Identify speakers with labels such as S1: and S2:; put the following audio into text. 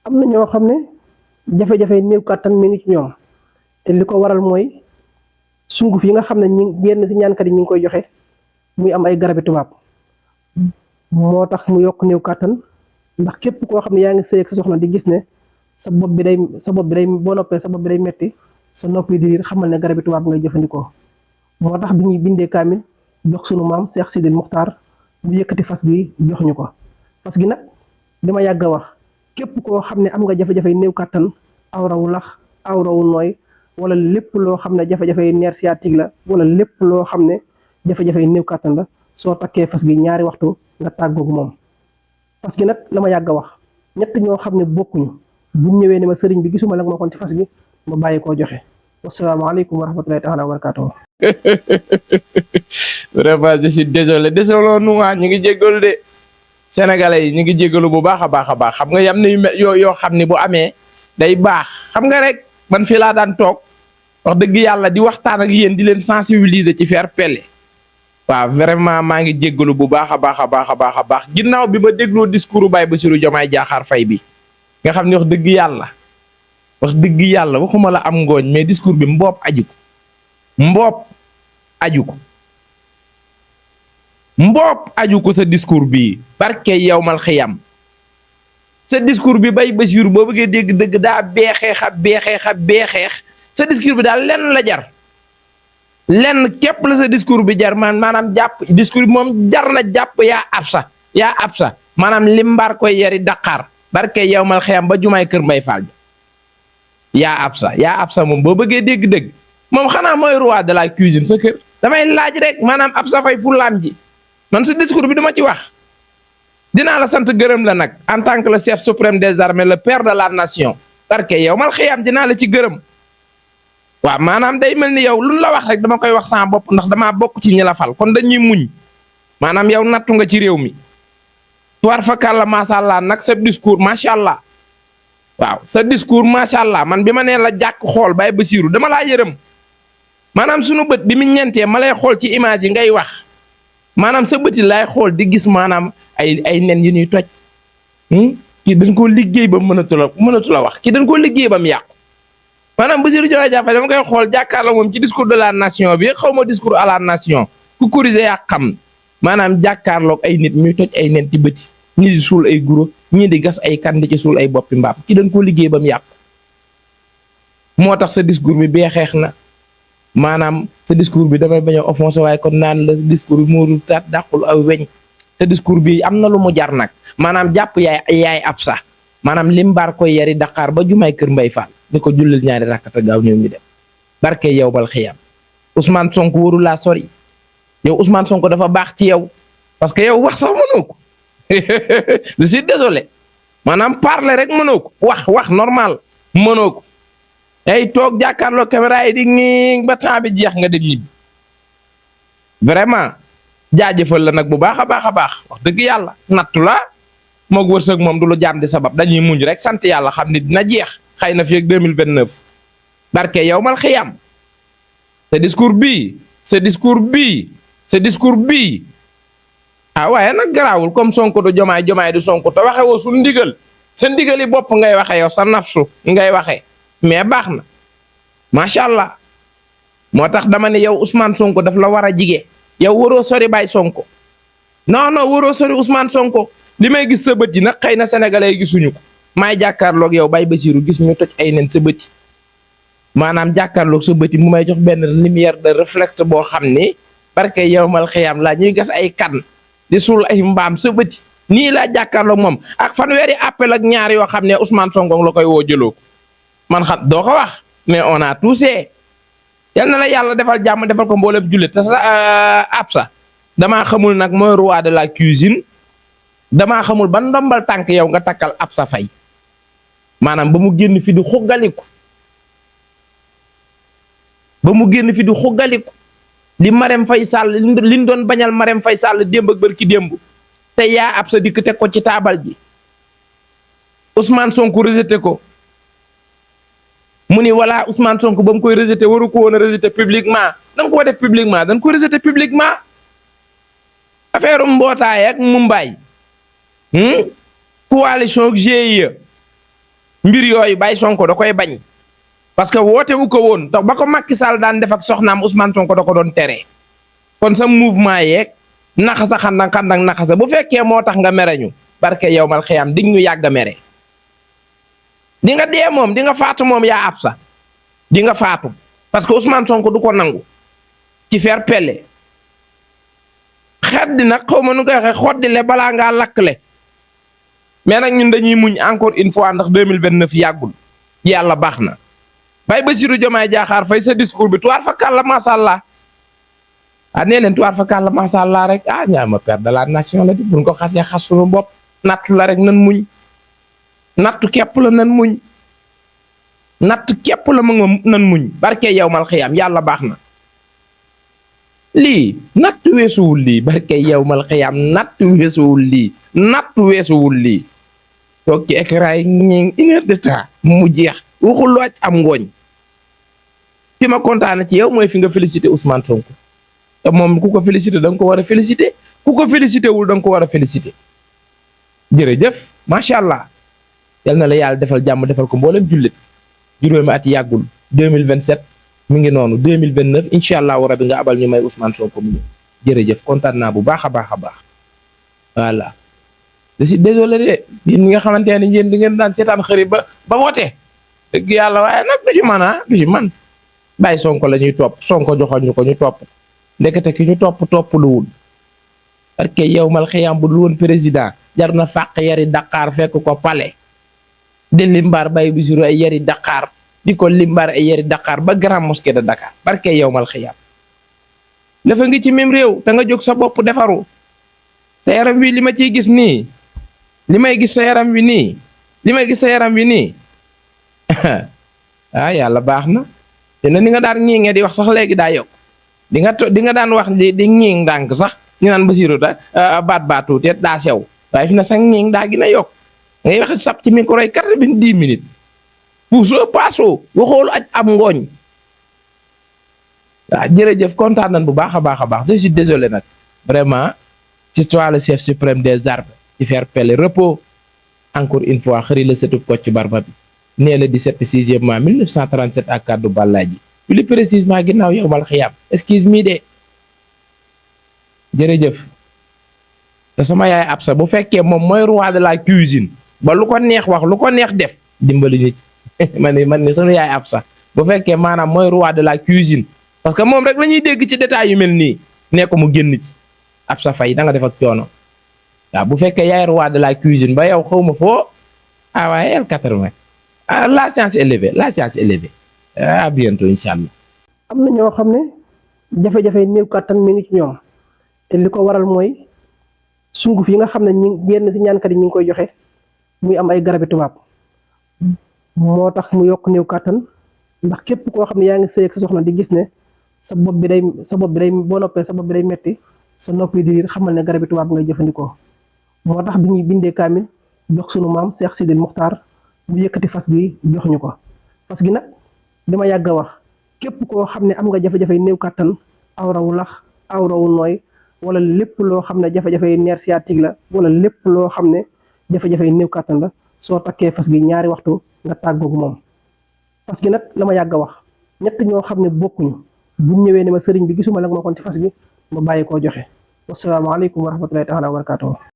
S1: am na ñoo xam ne jafe-jafe néew kàttan mi ngi ci ñoom te li ko waral mooy sunguf yi nga xam ne yenn si ñaankat yi ñu ngi koy joxe muy am ay garabi tubaab moo tax mu yokk néew kàttan ndax képp koo xam ne yaa ngi sëy ak sa soxna di gis ne sa bopp bi day boo noppee sa bopp bi day metti sa nopp yi di riir xamal ne garabi tubaab ngay jëfandikoo. moo tax bi ñuy bindee kaamil jox sunu maam Cheikh Sidil Muxtaar mu yëkkati fas gi jox ñu ko fas gi nag li ma yàgg a wax képp koo xam ne am nga jafe-jafe néew kàttan awrawu lax awrawu nooy wala lépp loo xam ne jafe-jafe nerf sciatique la wala lépp loo xam ne jafe-jafe néew kàttan la soo takkee fas gi ñaari waxtu nga tàggoog moom. fas gi nag la ma yàgg a wax ñett ñoo xam ne bokkuñu buñ ñëwee ne ma sëriñ bi gisuma la ma waxoon ci fas gi ma bàyyi koo joxe. wasalaamaaleykum wa rahmatulahi taala wa barakatuh.
S2: Vraiment je suis désolé nu waa ñu ngi jéggalu de sénégalais yi ñu ngi jéggalu bu baax a baax a baax xam nga yam na yoo xam ni bu amee day baax xam nga rek man fii laa daan toog wax dëgg yàlla di waxtaan ak yéen di leen sensibiliser ci faire pelle waaw vraiment maa ngi jéggalu bu baax a baax a baax a baax a baax ginnaaw bi ma dégloo discours Baye Bassirou Diomaye Diakhar Faye bi nga xam ne wax dëgg yàlla waxuma la am ngooñ mais discours bi mboop aju ko sa discours bi barke yawmal xiyam sa discours bi Baye Bassirou boo bëggee dégg dëgg daa beexeex sa discours bi daal lenn la jar lenn képp la sa discours bi jar maanaam jàpp discours bi moom jar na jàpp yaa absa maanaam limbaar koy yari Dakar barke yawmal xiyam ba jumaay kër Mbay Fall yaa absa moom boo bëggee dégg dëgg moom xanaa mooy roi de la cuisine sa kër damay laaj rek maanaam Absa Faye fulaam ji man sa discours bi duma ci wax dinaa la sant gërëm la nag en tant que le chef suprême des armées le père de la nation parce que yow mal xëyam dinaa la ci gërëm waaw maanaam day mel ni yow luñ la wax rek dama koy wax sama bopp ndax damaa bokk ci ñi la fal kon dañuy muñ maanaam yow nattu nga ci réew mi tuwaar fakàlla macha allah nag sa discours macha allah waaw sa discours macha allah man bi ma nee la jàkk xool Baye Bassirou dama laa yërëm maanaam sunu bët bi mu ñeentee ma lay xool ci image yi ngay wax maanaam sa bët yi laay xool di gis maanaam ay nen yu ñuy toj kii dañ koo liggéey ba mënatu la wax kii dañ koo liggéey ba mu yàqu maanaam Bassirou Diomaye Diakhar Faye dama koy xool jàkkaarloo moom ci discours de la nation bi xaw ma discours à la nation ku corriger yaa xam maanaam jàkkaarloog ay nit ñuy toj ay nen ci bët yi ñii di suul ay guro ñii di gas ay kan di ci suul ay boppi mbaam kii dañ koo liggéey ba mu yàqu moo tax sa discours bi beexeex na maanaam sa discours bi damay bañ a offensé waaye kon naan la sa discours bi moo taat dàqul aw weñ sa discours bi am na lu mu jar nag maanaam jàpp yaay Absa maanaam limbaar koy yari Dakar ba jumaay kër Mbay Fall ni ko jullil ñaari rakkata gaaw ñëw ñu dem barke yow bal xiyam Ousmane Sonko waru laa sori yow Ousmane Sonko dafa baax ci yow parce que yow wax sax mënoo ko je suis désolé maanaam parler rek mënoo ko wax normal mënoo ko ay toog jàkkaarloo caméra yi di ngi ba temps bi jeex nga dem ñibbi vraiment jaajëfal la nag bu baax a baax wax dëgg yàlla nattu la moog wërsëg moom du lu jaam di sabab dañuy muñ rek sant yàlla xam ne dina jeex xëy na fi ak 2029 barke yow mal xiyam sa discours bii ah waaye nag garaawul comme Sonko du Jomaay du Sonko te waxe woo suñu ndigal sa ndigali bopp ngay waxe yow sa nafsu ngay waxe mais baax na macha allah moo tax dama ne yow Ousmane Sonko daf la war a jige yow waroo sori Baye Sonko non waroo sori Ousmane Sonko li may gis sa bët yi nag xëy na sénégalais yi gisuñu ko maay jàkkaarloog yow Baye Bassirou gis ñu toj ay nen sa bët yi maanaam jàkkaarloog sa bët yi mu may jox benn lumière de réflexe boo xam ni parce que yow mal xiyam laa ñuy gas ay kan di suul ay mbaam sa bët yi nii laa jàkkaarloog moom ak fanweeri appel ak ñaar yoo xam ne Ousmane Sonko la koy woo jëloo ko man xam doo ko wax mais on a touché yal na la yàlla defal jàmm defal ko mboolem jullit te sa Absa damaa xamul nag mooy roi de la cuisine damaa xamul ban ndombal tànk yow nga takkal Absa Faye maanaam ba mu génn fi di xugaliku li Marème Faye Sall liñ doon bañal Marème Faye Sall démb ak bërki démb te yaa Absa dikk teg ko ci taabal ji Ousmane Sonko rejeté ko mu ni voilà Ousmane Sonko ba mu koy rejeté waru ko woon a rejeté publiquement da nga koo def publiquement da nga ko rejeté publiquement affaire mbootaay ak mumbaay coalition ak GIE mbir yooyu Baye Sonko da koy bañ parce que woote wu ko woon tax ba ko Macky Sall daan def ak soxnaam Ousmane Sonko da ko doon tere kon sa mouvement yeeg naxasa xandang naxasa bu fekkee moo tax nga mere ñu barke yow mal xiyam dig ñu yàgg a mere di nga dee moom di nga faatu moom yaa ab sa di nga faatu parce que Ousmane Sonko du ko nangu ci fer pelle xet di nag xaw ma nu koy waxee xoddi le balaa ngaa lakkle mais nag ñun dañuy muñ encore une fois ndax 2029 yàggul yàlla baax na Baye Bassirou Diomaye Diakhar Faye sa discours bi tuwaar fa kàlla macha allah nee leen tuwaar fa kàlla macha allah rek ñaama père de la nation la di buñ ko xasee xas suñu bopp nattu la rek nan muñ nattu képp la nan muñ nattu képp la ma nga nan muñ barke yow mal xiyam yàlla baax na lii nattu weesuwul lii barke yow mal xiyam nattu weesuwul lii nattu weesuwul lii toog ci écran yi ñu 1 heure de temps mu jeex waxul loo am ngooñ fi ma kontaan ci yow mooy fi nga félicité Ousmane Sonko te moom ku ko félicité da nga ko war a félicité ku ko félicité wul da nga ko war a félicité jërëjëf macha allah yal na la yàlla defal jàmm defal ko mboolem jullit juróomi at yàggul 2027 mi ngi noonu 2029 incha allahu rabi nga abal ñu may Ousmane Sonko mu ñëw jërëjëf kontaan naa bu baax a baax a baax voilà. je suis désolé de yéen ñi nga xamante ne yéen di ngeen daan seetaan xëri ba wote dëgg yàlla waaye nag du ci man du ci man Baye Sonko la ñuy topp Sonko joxoon ñu ko ñu topp ndekete ki ñu topp luwul parce que yow mal xiyam bu dul woon président jar na fàq yari Dakar fekk ko palais di limbaar Baye Bassirou ay yari Dakar di ko limbaar ay yari Dakar ba grande mosquée de Dakar parce que yow mal xiyam dafa ngi ci même réew te nga jóg sa bopp defaru sa yaram wi li ma ciy gis nii li may gis sa yaram wi nii li may gis sa yaram wi nii yàlla baax na te na ni nga daan ñiŋe di wax sax léegi daa yokk di nga daan wax di ñiŋ ndànk sax ñu naan Bassirou baatu te daa sew waaye fi na sax ñiŋ daa gën a yokk ngay wax sap ci micro yi 90 minutes puusoo paasoo waxoolu aj am ngooñ jërëjëf kontaan nañ bu baax a baax je suis désolé nag vraiment c'est toi le chef suprême des arbres ci faire pelle repos encore une fois xëri la sëtub Kocc Barma bi nee le 17 6e mois 1937 ak kaddu Ballaaji plus précisément ginnaaw yow mal xiyam excuse me de jërëjëf te sama yaay Absa bu fekkee moom mooy roi de la cuisine ba lu ko neex wax lu ko neex def dimbali nit man ni sunu yaay Absa bu fekkee maanaam mooy roi de la cuisine parce que moom rek la ñuy dégg ci détails yu mel nii nee ko mu génn ci Absa Faye da nga def ak coono waaw bu fekkee yaay roi de la cuisine ba yow xaw ma foo waaye L80 la science élevée à bientôt incha allah.
S1: am na ñoo xam ne jafe-jafe néew kàttan mi ngi ci ñoom te li ko waral mooy sunguf yi nga xam ne yenn si ñaankat yi ñu ngi koy joxe muy am ay garabi tubaab moo tax mu yokk néew kàttan ndax képp koo xam ne yaa ngi sëy ak sa soxna di gis ne sa bopp bi day boo noppee sa bopp bi day metti sa nopp yi di riir xamal ne garabi tubaab ngay jëfandikoo. moo tax bi ñuy bindee kaamil jox sunu maam Cheikh Sidil Muxtaar mu yëkkati fas gi jox ñu ko fas gi nag dama yàgg a wax képp koo xam ne am nga jafe-jafe néew kàttan awrawu lax awrawu nooy wala lépp loo xam ne jafe-jafe nerf sciatique la wala lépp loo xam ne jafe-jafe néew kàttan la soo takkee fas gi ñaari waxtu nga tàggoog moom fas gi nag la ma yàgg a wax ñett ñoo xam ne bokkuñu buñ ñëwee ne ma sëriñ bi gisuma la ma kon ci fas gi ma bàyyi koo joxe wasalaamaaleykum wa rahmatulahi taala wa barakaatuh